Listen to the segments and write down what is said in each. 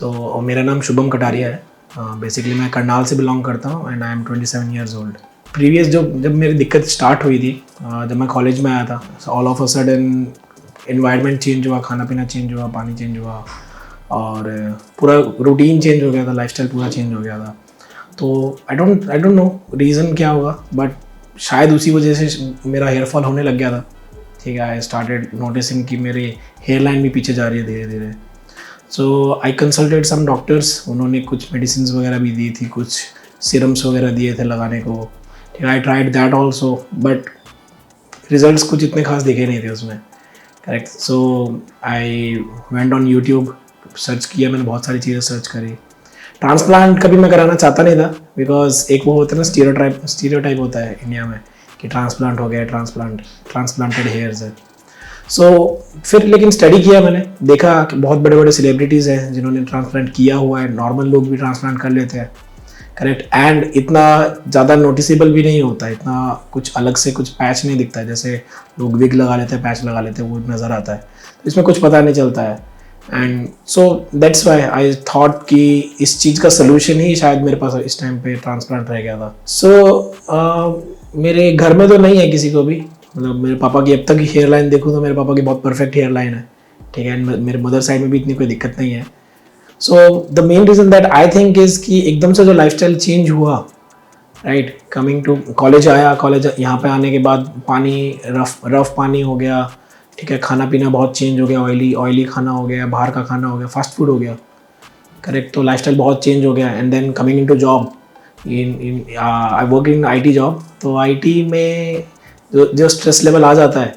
तो मेरा नाम शुभम कटारिया है। बेसिकली मैं करनाल से बिलोंग करता हूँ and I am 27 years old. Previous जब मेरी दिक्कत स्टार्ट हुई थी, जब मैं कॉलेज में आया था, all of a sudden environment change हुआ, खाना पीना चेंज हुआ, पानी चेंज हुआ और पूरा रूटीन चेंज हो गया था, लाइफस्टाइल पूरा चेंज हो गया था। तो आई डोंट नो रीज़न क्या होगा, बट शायद उसी वजह से मेरा हेयर फॉल होने लग गया था। ठीक है, आई स्टार्टेड नोटिसिंग कि मेरी हेयर लाइन भी पीछे जा रही है धीरे धीरे। सो आई कंसल्टेड सम डॉक्टर्स, उन्होंने कुछ मेडिसिन वगैरह भी दी थी, कुछ सीरम्स वगैरह दिए थे लगाने को। ठीक है, I tried that also, but results कुछ इतने खास दिखे नहीं थे उसमें। Correct. So I went on YouTube, search किया, मैंने बहुत सारी चीज़ें सर्च करी। ट्रांसप्लांट कभी मैं कराना चाहता नहीं था, बिकॉज एक वो होता है ना, स्टीरियोटाइप होता है इंडिया में कि ट्रांसप्लांट हो गया, ट्रांसप्लांटेड हेयर्स है। सो फिर लेकिन स्टडी किया मैंने, देखा कि बहुत बड़े बड़े सेलिब्रिटीज़ हैं जिन्होंने ट्रांसप्लांट किया हुआ है, नॉर्मल लोग भी ट्रांसप्लांट कर लेते हैं। करेक्ट। एंड इतना ज़्यादा नोटिसेबल भी नहीं होता है, इतना कुछ अलग से कुछ पैच नहीं दिखता है। जैसे लोग विग लगा लेते हैं, पैच लगा लेते हैं, वो नज़र आता है, तो इसमें कुछ पता नहीं चलता है। And so that's why I thought कि इस चीज़ का सोल्यूशन ही शायद मेरे पास इस टाइम पे ट्रांसप्लांट रह गया था। सो मेरे घर में तो नहीं है किसी को भी, मतलब मेरे पापा की अब तक हेयर लाइन देखूँ तो मेरे पापा की बहुत परफेक्ट हेयर लाइन है। ठीक है, एंड मेरे मदर साइड में भी इतनी कोई दिक्कत नहीं है। So the main reason that I think is कि एकदम से जो लाइफस्टाइल चेंज हुआ, राइट, कमिंग टू कॉलेज आया, कॉलेज यहाँ पे आने के बाद पानी रफ पानी हो गया। ठीक है, खाना पीना बहुत चेंज हो गया, ऑयली खाना हो गया, बाहर का खाना हो गया, फास्ट फूड हो गया। करेक्ट। तो लाइफस्टाइल बहुत चेंज हो गया। And then coming into job, I work in IT job. तो IT में जो स्ट्रेस लेवल आ जाता है,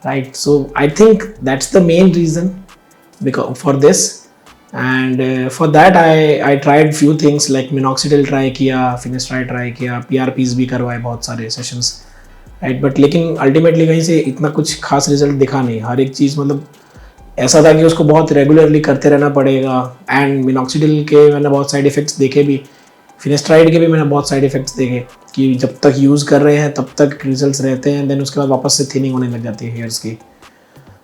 right, so I think that's the main reason because for this. And for that I tried few things like minoxidil try किया, finasteride try किया, PRPs भी करवाए, बहुत सारे सेशंस, राइट। बट लेकिन अल्टीमेटली कहीं से इतना कुछ खास रिजल्ट दिखा नहीं। हर एक चीज़ मतलब ऐसा था कि उसको बहुत रेगुलरली करते रहना पड़ेगा। एंड मिनॉक्सिडिल के मैंने बहुत साइड इफ़ेक्ट्स देखे भी, फिनेस्ट्राइड के भी मैंने बहुत साइड इफ़ेक्ट्स देखे कि जब तक यूज़ कर रहे हैं तब तक रिजल्ट्स रहते हैं, देन उसके बाद वापस से थिनिंग होने लग जाती है हेयर्स की।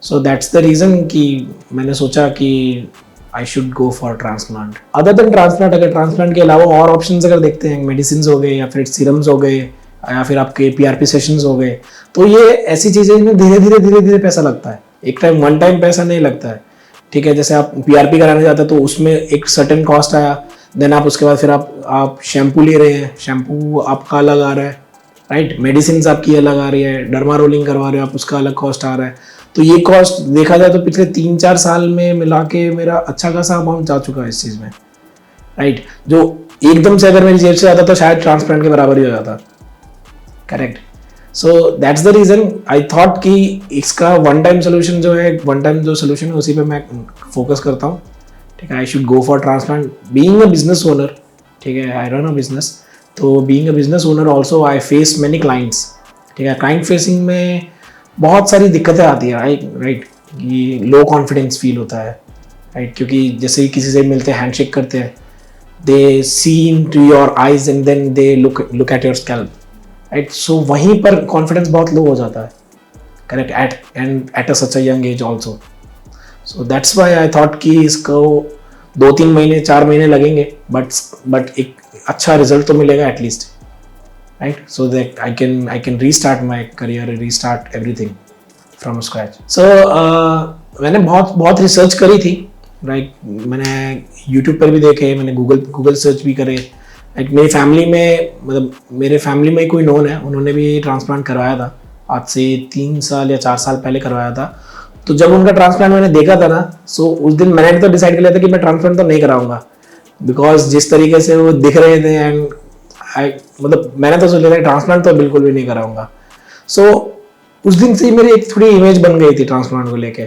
सो दैट्स द रीज़न कि मैंने सोचा कि I should go for transplant. Other than transplant, अगर ट्रांसप्लांट के अलावा और ऑप्शंस अगर देखते हैं, मेडिसिन हो गए या फिर सीरम्स हो गए या फिर आपके PRP सेशंस हो गए, तो ये ऐसी चीज़ें इनमें धीरे धीरे पैसा लगता है। एक टाइम वन टाइम पैसा नहीं लगता है। ठीक है, जैसे आप PRP कराने जाते हैं तो उसमें एक सर्टेन कॉस्ट आया, देन आप उसके बाद फिर आप शैम्पू ले रहे हैं, शैम्पू आपका अलग आ रहा है, राइट, मेडिसिन आपकी अलग आ रही है, डर्मा रोलिंग करवा रहे हो आप, उसका अलग कॉस्ट आ रहा है। तो ये कॉस्ट देखा जाए तो पिछले 3-4 साल में मिला के मेरा अच्छा खासा अमाउंट जा चुका है इस चीज़ में, राइट, जो एकदम से अगर मेरी जेब से आता तो शायद ट्रांसप्लांट के बराबर ही हो जाता। Correct. So that's the reason I thought कि इसका वन टाइम सोल्यूशन जो है, वन टाइम जो सोल्यूशन है उसी पे मैं फोकस करता हूँ। ठीक है, आई should go for transplant. Being a business owner, ठीक है, आई रन अ बिजनेस, तो being a business owner also I face many clients. ठीक है, क्लाइंट फेसिंग में बहुत सारी दिक्कतें आती है, राइट, कि लो कॉन्फिडेंस फील होता है, राइट, क्योंकि जैसे ही किसी से मिलते हैं, हैंडशेक करते हैं, they see in to your eyes and then they look at your scalp, right. So वहीं पर कॉन्फिडेंस बहुत लो हो जाता है। Correct. At a such a young age also. So that's why I thought कि इसको 2-3 महीने 4 महीने लगेंगे, बट एक अच्छा रिजल्ट तो मिलेगा at least, right, so that I can restart my career, restart everything from scratch. So मैंने बहुत रिसर्च करी थी, राइट, मैंने यूट्यूब पर भी देखे, मैंने गूगल सर्च भी करे। लाइक मेरी फैमिली में, मतलब मेरे फैमिली में कोई नोन है, उन्होंने भी ट्रांसप्लांट करवाया था, आज से 3 साल या 4 साल पहले करवाया था। तो जब उनका ट्रांसप्लांट मैंने देखा था ना, सो उस दिन मैंने तो डिसाइड कर लिया था कि मैं ट्रांसप्लांट तो नहीं कराऊंगा, बिकॉज जिस तरीके से वो दिख रहे थे एंड मतलब मैंने तो सोच लिया था ट्रांसप्लांट तो बिल्कुल भी नहीं कराऊंगा। सो उस दिन से ही मेरी एक थोड़ी इमेज बन गई थी ट्रांसप्लांट को लेके।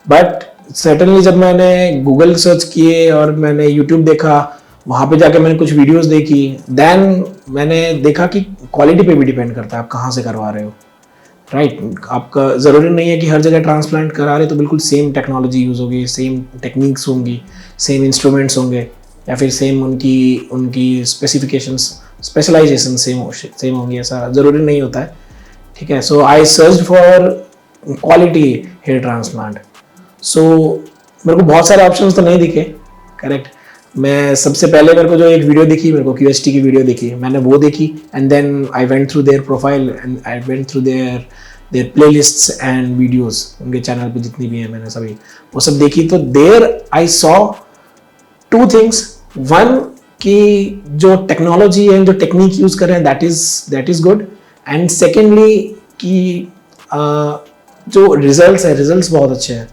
बट सर्टनली जब मैंने गूगल सर्च किए और मैंने यूट्यूब देखा, वहाँ पे जाके मैंने कुछ वीडियोस देखी, देन मैंने देखा कि क्वालिटी पे भी डिपेंड करता है आप कहाँ से करवा रहे हो, राइट। आपका ज़रूरी नहीं है कि हर जगह ट्रांसप्लांट करा रहे तो बिल्कुल सेम टेक्नोलॉजी यूज़ होगी, सेम टेक्निक्स होंगी, सेम इंस्ट्रूमेंट्स होंगे, या फिर सेम उनकी स्पेसिफिकेशंस, स्पेशलाइजेशन सेम होंगी, ऐसा ज़रूरी नहीं होता है। ठीक है, so I search for quality hair transplant. So मेरे को बहुत सारे ऑप्शंस तो नहीं दिखे, करेक्ट। मैं सबसे पहले मेरे को जो एक वीडियो दिखी, मेरे को QST की वीडियो दिखी, मैंने वो देखी and then I went through their profile and I went through their their playlists and videos, उनके चैनल पे जितनी भी है मैंने सभी वो सब देखी। तो there I saw two things, one कि जो टेक्नोलॉजी एंड जो टेक्निक यूज कर रहे हैं that is good, and secondly कि जो रिजल्ट्स बहुत अच्छे हैं।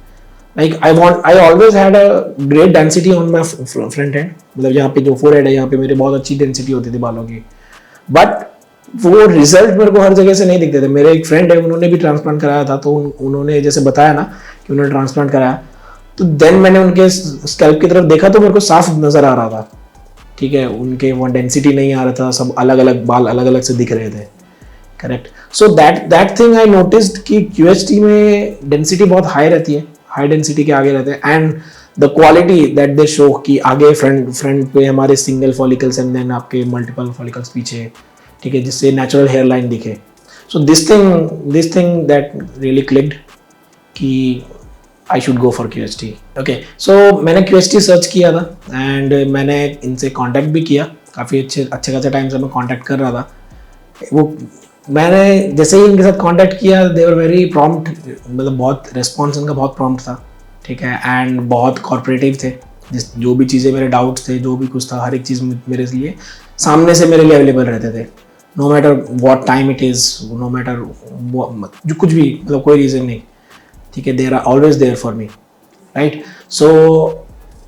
Like I always had a great density on my front hand, मतलब यहाँ पे जो फोरहेड है यहाँ पे मेरे बहुत अच्छी डेंसिटी होती थी बालों की, बट वो रिजल्ट मेरे को हर जगह से नहीं दिखते थे। मेरे एक फ्रेंड है, उन्होंने भी ट्रांसप्लांट कराया था, तो उन्होंने जैसे बताया ना कि उन्होंने ट्रांसप्लांट कराया, तो देन मैंने उनके स्कैल्प की तरफ देखा तो मेरे को साफ नजर आ रहा था, ठीक है, उनके वो डेंसिटी नहीं आ रहा था, सब अलग अलग बाल अलग अलग से दिख रहे थे, correct. So that thing I noticed कि QST में डेंसिटी बहुत हाई रहती है, हाई डेंसिटी के आगे रहते हैं, and the quality that they show कि आगे फ्रंट पे हमारे सिंगल फॉलिकल्स एंड देन आपके मल्टीपल फॉलिकल्स पीछे, ठीक है, जिससे नेचुरल हेयर लाइन दिखे। So this thing that really clicked कि I should go for QST। Okay, so मैंने QST सर्च किया था एंड मैंने इनसे कांटेक्ट भी किया, काफ़ी अच्छे खासे टाइम से मैं कांटेक्ट कर रहा था। वो मैंने जैसे ही इनके साथ कांटेक्ट किया, दे वर वेरी प्रॉम्प्ट, मतलब बहुत रिस्पॉन्स इनका बहुत प्रॉम्प्ट था, ठीक है, एंड बहुत कॉर्पोरेटिव थे। जो भी चीज़ें मेरे डाउट्स थे, जो भी कुछ था, हर एक चीज़ मेरे लिए सामने से मेरे लिए अवेलेबल रहते थे, no matter what time it is, no matter जो कुछ भी, मतलब कोई रीज़न नहीं, ठीक है, there are always there for me, right. So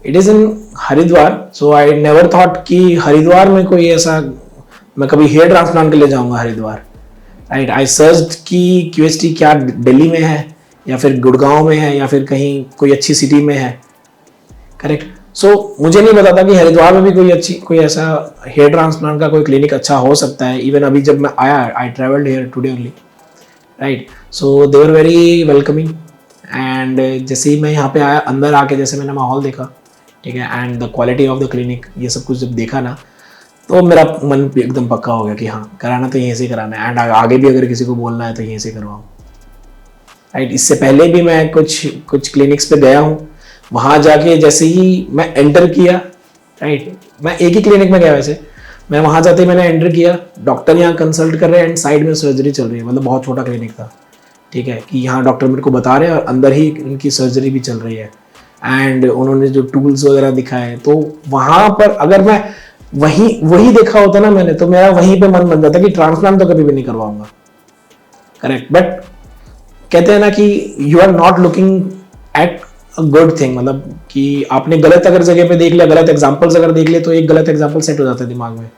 it is in Haridwar, so I never thought कि हरिद्वार में कोई ऐसा, मैं कभी हेयर ट्रांसप्लांट के लिए जाऊँगा हरिद्वार, राइट। आई सर्च कि QST क्या दिल्ली में है या फिर गुड़गांव में है या फिर कहीं कोई अच्छी सिटी में है, करेक्ट। सो मुझे नहीं पता था कि हरिद्वार में भी कोई ऐसा हेयर ट्रांसप्लांट का कोई क्लिनिक अच्छा हो सकता है। इवन अभी जब मैं आया, I travelled here today only, right. So they were very welcoming, and जैसे ही मैं यहाँ पे आया, अंदर आके जैसे मैंने माहौल देखा, ठीक है, and the quality of the clinic, ये सब कुछ जब देखा ना, तो मेरा मन एकदम पक्का हो गया कि हाँ, कराना तो यहीं से कराना है, एंड आगे भी अगर किसी को बोलना है तो यहीं से करवाऊँ, राइट। इससे पहले भी मैं कुछ क्लिनिक्स पे गया हूँ, वहाँ जाके जैसे ही मैं एंटर किया, राइट, मैं एक ही क्लिनिक में गया वैसे, मैं वहाँ जाते ही मैंने एंटर किया, डॉक्टर यहाँ कंसल्ट कर रहे हैं एंड साइड में सर्जरी चल रही है, मतलब बहुत छोटा क्लिनिक था, ठीक है, कि यहाँ डॉक्टर मेरे को बता रहे हैं और अंदर ही उनकी सर्जरी भी चल रही है, एंड उन्होंने जो टूल्स वगैरह दिखाए, तो वहाँ पर अगर मैं वही देखा होता ना मैंने, तो मेरा वहीं पे मन बन जाता कि ट्रांसप्लांट तो कभी भी नहीं करवाऊंगा, करेक्ट। बट कहते हैं ना कि you are not looking at a good thing, मतलब कि आपने गलत अगर जगह पे देख लिया, गलत एग्जांपल्स अगर देख लिए, तो एक गलत एग्जांपल सेट हो जाता है दिमाग में,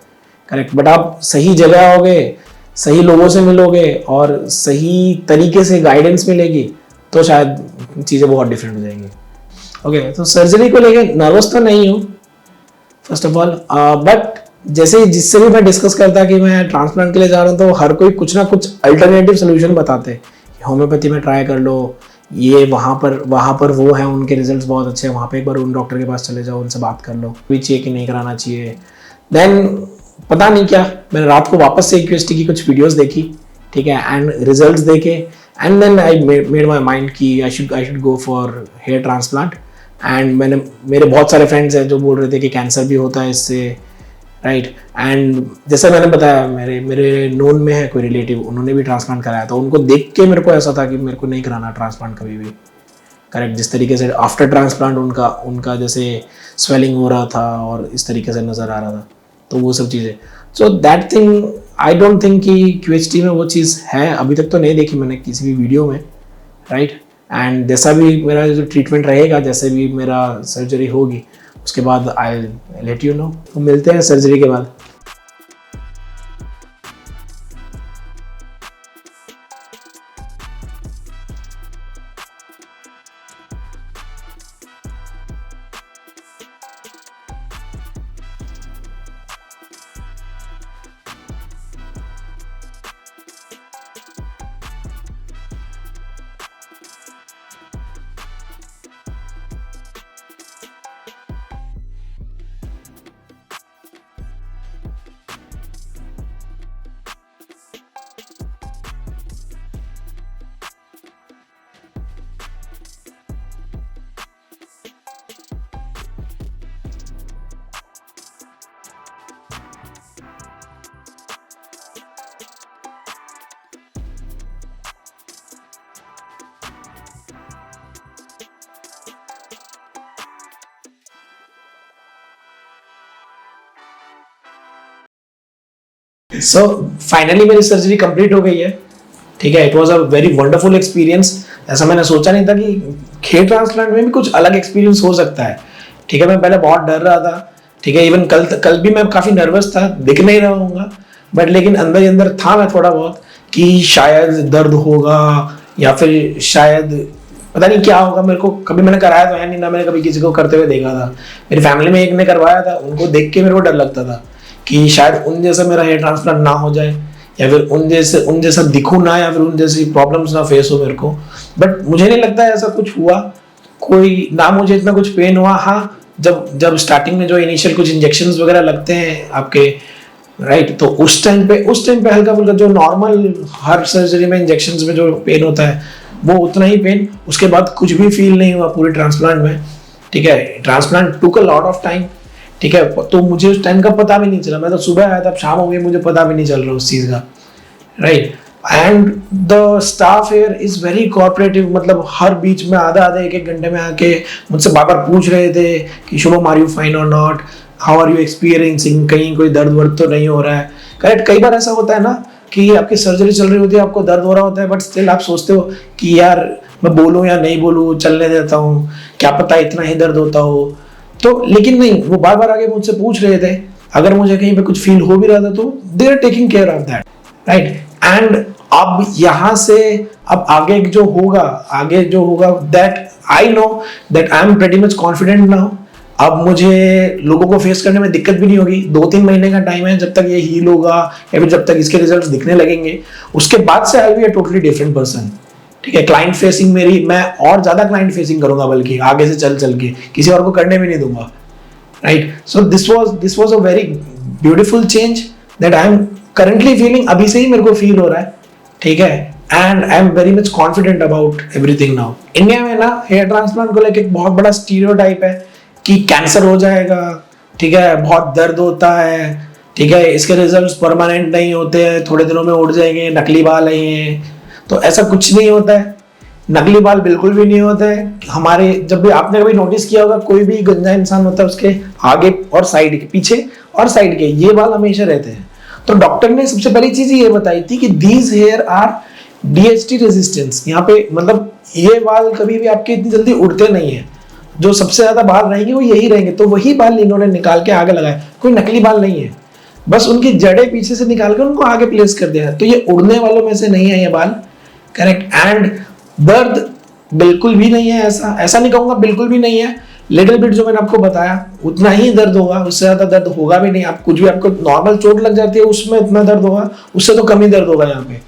करेक्ट। बट आप सही जगह आओगे, सही लोगों से मिलोगे और सही तरीके से गाइडेंस मिलेगी, तो शायद चीज़ें बहुत डिफरेंट हो जाएंगी। ओके, तो सर्जरी को लेके नर्वस तो नहीं हूँ फर्स्ट ऑफ ऑल, बट जैसे जिससे भी मैं डिस्कस करता कि मैं ट्रांसप्लांट के लिए जा रहा हूँ, तो हर कोई कुछ ना कुछ अल्टरनेटिव सोल्यूशन बताते हैं कि होम्योपैथी में ट्राई कर लो, ये वहाँ पर वो है, उनके रिजल्ट्स बहुत अच्छे हैं, वहाँ पे एक बार उन डॉक्टर के पास चले जाओ, उनसे बात कर लो, भी चाहिए कि नहीं कराना चाहिए। देन पता नहीं क्या, मैंने रात को वापस से QST की कुछ वीडियोस देखी, ठीक है, एंड रिजल्ट्स देखे, and then I made my mind कि I should go for hair transplant. And मेरे बहुत सारे फ्रेंड्स हैं जो बोल रहे थे कि कैंसर भी होता है इससे, राइट। एंड जैसे मैंने बताया, मेरे नोन में है कोई रिलेटिव, उन्होंने भी ट्रांसप्लांट कराया, तो उनको देख के मेरे को ऐसा था कि मेरे को नहीं कराना ट्रांसप्लांट कभी भी, करेक्ट। जिस तरीके से आफ्टर ट्रांसप्लांट उनका जैसे स्वेलिंग हो रहा था और इस तरीके से नज़र आ रहा था, तो वो सब चीज़ें, सो that thing I don't think कि QST में वो चीज़ है, अभी तक तो नहीं देखी मैंने किसी भी वीडियो में, राइट। एंड जैसा भी मेरा जो ट्रीटमेंट रहेगा, जैसे भी मेरा सर्जरी होगी, उसके बाद आई लेट यू नो। तो मिलते हैं सर्जरी के बाद। सो फाइनली मेरी सर्जरी कंप्लीट हो गई है, ठीक है। It was a very wonderful experience. ऐसा मैंने सोचा नहीं था कि हेयर ट्रांसप्लांट में भी कुछ अलग एक्सपीरियंस हो सकता है, ठीक है। मैं पहले बहुत डर रहा था, ठीक है। इवन कल भी मैं काफी नर्वस था, दिख नहीं रहा हूँगा, बट लेकिन अंदर ही अंदर था मैं थोड़ा बहुत कि शायद दर्द होगा या फिर शायद पता नहीं क्या होगा। मेरे को कभी मैंने कराया तो है नहीं, ना मैंने कभी किसी को करते हुए देखा था। मेरी फैमिली में एक ने करवाया था, उनको देख के मेरे को डर लगता था कि शायद उन जैसा मेरा हेयर ट्रांसप्लांट ना हो जाए, या फिर उन जैसा दिखूं ना, या फिर उन जैसी प्रॉब्लम्स ना फेस हो मेरे को। बट मुझे नहीं लगता है ऐसा कुछ हुआ, कोई ना मुझे इतना कुछ पेन हुआ। हाँ, जब स्टार्टिंग में जो इनिशियल कुछ इंजेक्शंस वगैरह लगते हैं आपके, राइट, तो उस टाइम पे हल्का फुल्का जो नॉर्मल हर सर्जरी में इंजेक्शंस में जो पेन होता है वो उतना ही पेन। उसके बाद कुछ भी फील नहीं हुआ पूरे ट्रांसप्लांट में, ठीक है। Transplant took a lot of time, ठीक है। तो मुझे उस टाइम का पता भी नहीं चला, मैं तो सुबह आया था, शाम हो गई, मुझे पता भी नहीं चल रहा उस चीज का, right. And the staff here is very cooperative, मतलब हर बीच में आधा एक एक घंटे में आके मुझसे बार बार पूछ रहे थे कि शुभम आर यू फाइन और not, how are you experiencing, कहीं कोई दर्द वर्द तो नहीं हो रहा है। करेक्ट, कई बार ऐसा होता है ना कि आपकी सर्जरी चल रही होती है, आपको दर्द हो रहा होता है, बट स्टिल आप सोचते हो कि यार मैं बोलूं या नहीं बोलूं, चलने देता हूँ, क्या पता इतना ही दर्द होता हो। तो लेकिन नहीं, वो बार बार आगे मुझसे पूछ रहे थे, अगर मुझे कहीं पे कुछ फील हो भी रहा था तो they are taking care of that, right. And अब यहाँ से अब आगे जो होगा that I know that I am pretty much confident now. अब मुझे लोगों को फेस करने में दिक्कत भी नहीं होगी। 2-3 महीने का टाइम है जब तक ये हील होगा, या फिर जब तक इसके रिजल्ट्स दिखने लगेंगे, उसके बाद से I be a totally different person, ठीक है। क्लाइंट फेसिंग मेरी, मैं और ज्यादा क्लाइंट फेसिंग करूंगा, बल्कि आगे से चल के किसी और को करने भी नहीं दूंगा, right. So this was a very beautiful change that I am currently feeling. अभी से ही मेरे को फील हो रहा है, ठीक है। And I am very much confident about everything now. India में ना हेयर ट्रांसप्लांट को लेकर एक बहुत बड़ा स्टीरियोटाइप है कि कैंसर हो जाएगा, ठीक है, बहुत दर्द होता है, ठीक है, इसके रिजल्ट्स परमानेंट नहीं होते हैं, थोड़े दिनों में उड़ जाएंगे, नकली बाल है। तो ऐसा कुछ नहीं होता है, नकली बाल बिल्कुल भी नहीं होता है हमारे। जब भी आपने कभी नोटिस किया होगा, कोई भी गंजा इंसान होता है, उसके आगे और साइड के, पीछे और साइड के ये बाल हमेशा रहते हैं। तो डॉक्टर ने सबसे पहली चीज ये बताई थी कि these hair are DHT resistance. यहाँ पे मतलब ये बाल कभी भी आपके इतनी जल्दी उड़ते नहीं है, जो सबसे ज्यादा बाल रहेंगे वो यही रहेंगे। तो वही बाल इन्होंने निकाल के आगे लगाए, कोई नकली बाल नहीं है, बस उनकी जड़ें पीछे से निकाल के उनको आगे प्लेस कर दिया है। तो ये उड़ने वालों में से नहीं है ये बाल, करेक्ट। एंड दर्द बिल्कुल भी नहीं है, ऐसा नहीं कहूंगा बिल्कुल भी नहीं है। लिटिल बिट जो मैंने आपको बताया उतना ही दर्द होगा, उससे ज्यादा दर्द होगा भी नहीं। आप कुछ भी, आपको नॉर्मल चोट लग जाती है उसमें इतना दर्द होगा, उससे तो कम ही दर्द होगा यहाँ पे,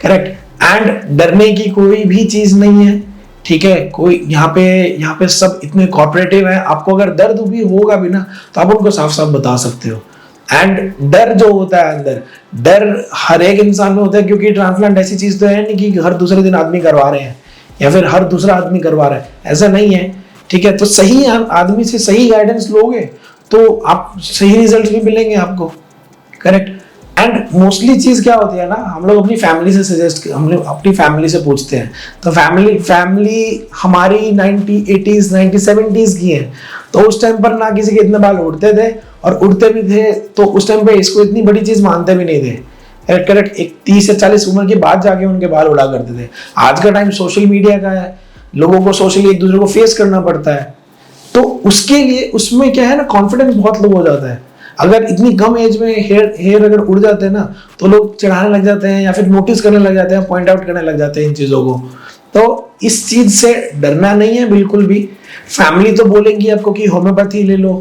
करेक्ट। एंड डरने की कोई भी चीज नहीं है, ठीक है। कोई यहाँ पे सब इतने कोऑपरेटिव है। आपको अगर दर्द भी होगा भी ना, तो आप उनको साफ साफ बता सकते हो। एंड डर जो होता है अंदर, डर हर एक इंसान में होता है, क्योंकि ट्रांसप्लांट ऐसी चीज तो है नहीं कि हर दूसरे दिन आदमी करवा रहे हैं या फिर हर दूसरा आदमी करवा रहा है, ऐसा नहीं है, ठीक है। तो सही आदमी से सही गाइडेंस लोगे तो आप सही रिजल्ट भी मिलेंगे आपको, करेक्ट। एंड मोस्टली चीज क्या होती है ना, हम लोग अपनी फैमिली से हम लोग अपनी फैमिली से पूछते हैं। तो फैमिली हमारी 90s 80s 90s 70s की है। तो उस टाइम पर ना किसी के इतने बाल उड़ते थे, और उड़ते भी थे तो उस टाइम पे इसको इतनी बड़ी चीज मानते भी नहीं थे, करेक्ट। एक 30 से 40 उम्र के बाद जाके उनके बाल उड़ा करते थे। आज का टाइम सोशल मीडिया का है, लोगों को सोशली एक दूसरे को फेस करना पड़ता है, तो उसके लिए उसमें क्या है ना, कॉन्फिडेंस बहुत लो हो जाता है। अगर इतनी कम एज में हेयर अगर उड़ जाते हैं ना, तो लोग चिढ़ाने लग जाते हैं या फिर नोटिस करने लग जाते हैं, पॉइंट आउट करने लग जाते हैं इन चीजों को। तो इस चीज से डरना नहीं है बिल्कुल भी। फैमिली तो बोलेंगी आपको कि होम्योपैथी ले लो,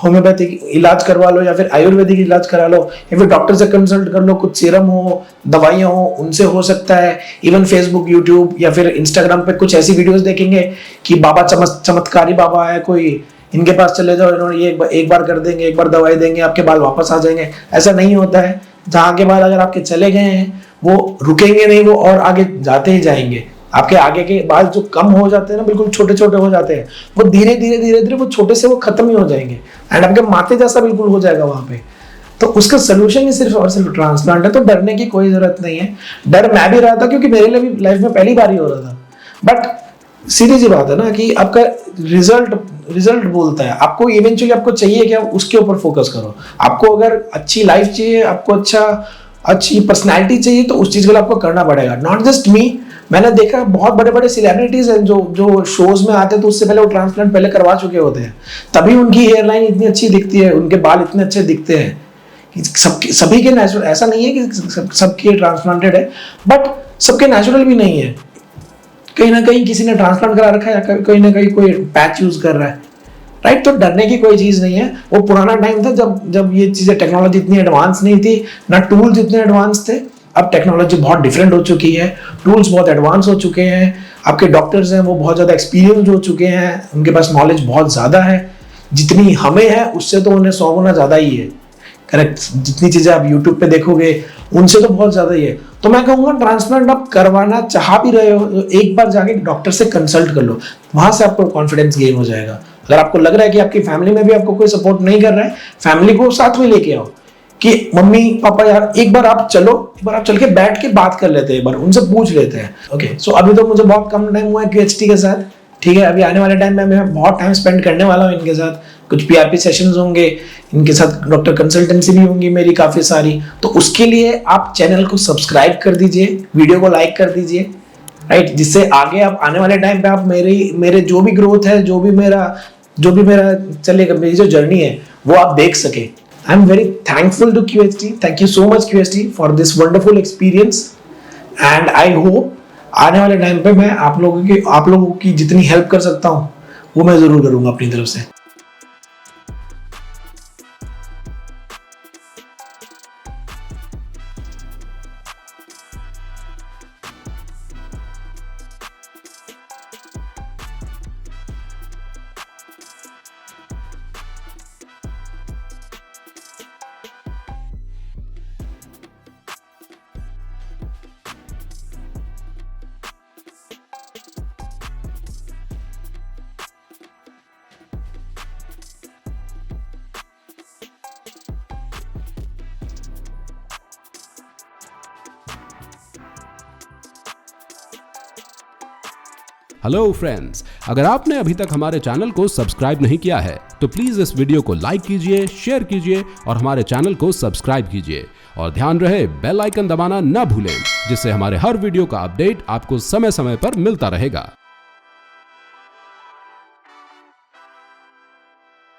होम्योपैथिक इलाज करवा लो, या फिर आयुर्वेदिक इलाज करा लो, या फिर डॉक्टर से कंसल्ट कर लो, कुछ सीरम हो, दवाइयां हो, उनसे हो सकता है। इवन फेसबुक, यूट्यूब या फिर इंस्टाग्राम पे कुछ ऐसी वीडियोस देखेंगे कि बाबा चमत्कारी बाबा है कोई, इनके पास चले जाओ, इन्होंने ये एक बार कर देंगे, एक बार दवाई देंगे, आपके बाल वापस आ जाएंगे। ऐसा नहीं होता है। जहाँ के बाल अगर आपके चले गए हैं वो रुकेंगे नहीं, वो और आगे जाते ही जाएंगे। आपके आगे के बाल जो कम हो जाते हैं ना, बिल्कुल छोटे छोटे हो जाते हैं, वो धीरे धीरे वो छोटे से वो खत्म ही हो जाएंगे, एंड आपके माथे जैसा बिल्कुल हो जाएगा वहां पे। तो उसका सोल्यूशन ही सिर्फ और सिर्फ ट्रांसप्लांट है। तो डरने की कोई जरूरत नहीं है। डर मैं भी रहा था, क्योंकि मेरे लिए भी लाइफ में पहली बार ही हो रहा था, बट सीधी सी बात है ना कि आपका रिजल्ट बोलता है, आपको इवेंचुअली आपको चाहिए क्या, उसके ऊपर फोकस करो। आपको अगर अच्छी लाइफ चाहिए, आपको अच्छी पर्सनैलिटी चाहिए, तो उस चीज के लिए आपको करना पड़ेगा। नॉट जस्ट मी, मैंने देखा बहुत बड़े बड़े सेलिब्रिटीज हैं जो शोज में आते हैं, तो उससे पहले वो ट्रांसप्लांट पहले करवा चुके होते हैं, तभी उनकी हेयर लाइन इतनी अच्छी दिखती है, उनके बाल इतने अच्छे दिखते हैं। सभी के नेचुरल ऐसा नहीं है कि सबके ट्रांसप्लांटेड है, बट सबके नेचुरल भी नहीं है। कहीं ना कहीं किसी ने ट्रांसप्लांट करा रखा है, या कहीं ना कहीं कोई पैच यूज कर रहा है, राइट। तो डरने की कोई चीज नहीं है। वो पुराना टाइम था जब ये चीजें, टेक्नोलॉजी इतनी एडवांस नहीं थी, ना टूल्स इतने एडवांस थे। अब टेक्नोलॉजी बहुत डिफरेंट हो चुकी है, टूल्स बहुत एडवांस हो चुके हैं, आपके डॉक्टर्स हैं वो बहुत ज्यादा एक्सपीरियंस हो चुके हैं, उनके पास नॉलेज बहुत ज्यादा है। जितनी हमें है उससे तो उन्हें 100 गुना ज्यादा ही है, करेक्ट। जितनी चीजें आप यूट्यूब पे देखोगे उनसे तो बहुत ज्यादा ही है। तो मैं कहूंगा ट्रांसप्लांट आप करवाना चाह भी रहे हो, एक बार जाके डॉक्टर से कंसल्ट कर लो, वहां से आपको कॉन्फिडेंस गेन हो जाएगा। अगर आपको लग रहा है कि आपकी फैमिली में भी आपको कोई सपोर्ट नहीं कर रहा है, फैमिली को साथ में लेके आओ कि मम्मी पापा यार एक बार आप चल के बैठ के बात कर लेते हैं, एक बार उनसे पूछ लेते हैं। ओके, सो अभी तो मुझे बहुत कम टाइम हुआ है QHT के साथ, ठीक है। अभी आने वाले टाइम में मैं बहुत टाइम स्पेंड करने वाला हूँ इनके साथ, कुछ PRP सेशंस होंगे इनके साथ, डॉक्टर कंसल्टेंसी भी होंगी मेरी काफी सारी। तो उसके लिए आप चैनल को सब्सक्राइब कर दीजिए, वीडियो को लाइक कर दीजिए, राइट, जिससे आगे आप आने वाले टाइम पे आप मेरे जो भी ग्रोथ है, जो भी मेरा चलेगा, मेरी जो जर्नी है वो आप देख सके। I am very thankful to QHT, thank you so much QHT for this wonderful experience, and I hope आने वाले टाइम पे मैं आप लोगों की जितनी हेल्प कर सकता हूँ वो मैं जरूर करूंगा अपनी तरफ से। हेलो फ्रेंड्स, अगर आपने अभी तक हमारे चैनल को सब्सक्राइब नहीं किया है तो प्लीज इस वीडियो को लाइक कीजिए, शेयर कीजिए और हमारे चैनल को सब्सक्राइब कीजिए। और ध्यान रहे बेल आइकन दबाना ना भूलें, जिससे हमारे हर वीडियो का अपडेट आपको समय समय पर मिलता रहेगा।